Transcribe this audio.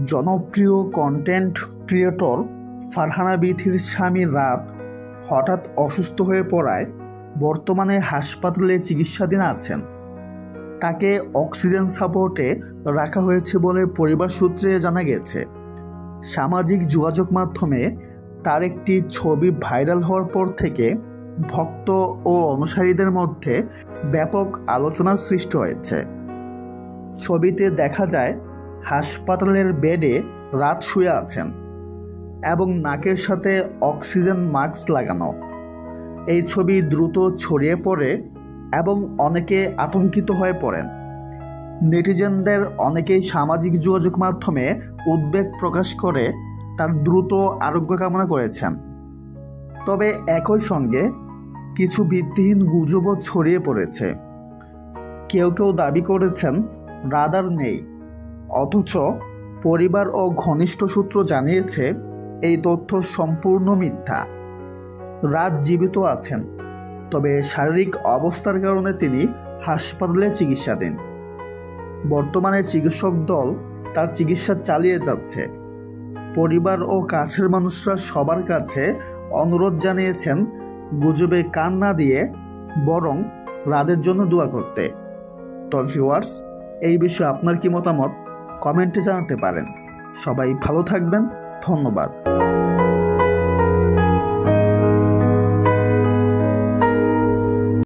জনপ্রিয় content creator Farhana বিথির স্বামী রাত হঠাৎ অসুস্থ হয়ে পড়ায় বর্তমানে হাসপাতালে চিকিৎসাধীন আছেন। তাকে অক্সিজেন সাপোর্টে রাখা হয়েছে বলে পরিবার সূত্রে জানা গেছে। সামাজিক যোগাযোগ মাধ্যমে তার একটি ছবি ভাইরাল হওয়ার পর থেকে ভক্ত ও অনুসারীদের মধ্যে ব্যাপক আলোচনার সৃষ্টি হয়েছে। ছবিতে দেখা যায় হাসপাতালের বেডে রাত শুয়ে আছেন এবং নাকের সাথে অক্সিজেন মাস্ক লাগানো। এই ছবি দ্রুত ছড়িয়ে পড়ে এবং অনেকে আতঙ্কিত হয়ে পড়েন। নেটিজেনদের অনেকেই সামাজিক যোগাযোগ মাধ্যমে উদ্বেগ প্রকাশ করে তার দ্রুত আরোগ্য কামনা করেছেন। তবে একই সঙ্গে কিছু ভিত্তিহীন গুজবও ছড়িয়ে পড়েছে। কেউ কেউ দাবি করেছেন রাত আর নেই, অথচ পরিবার ও ঘনিষ্ঠ সূত্র জানিয়েছে এই তথ্য সম্পূর্ণ মিথ্যা। রাত জীবিত আছেন, তবে শারীরিক অবস্থার কারণে তিনি হাসপাতালে চিকিৎসাধীন। বর্তমানে চিকিৎসক দল তার চিকিৎসা চালিয়ে যাচ্ছে। পরিবার ও কাছের মানুষরা সবার কাছে অনুরোধ জানিয়েছেন গুজবে কান না দিয়ে বরং রাতের জন্য দোয়া করতে। তো ভিউয়ার্স, এই বিষয়ে আপনার কি মতামত কমেন্টে জানাতে পারেন। সবাই ভালো থাকবেন। ধন্যবাদ।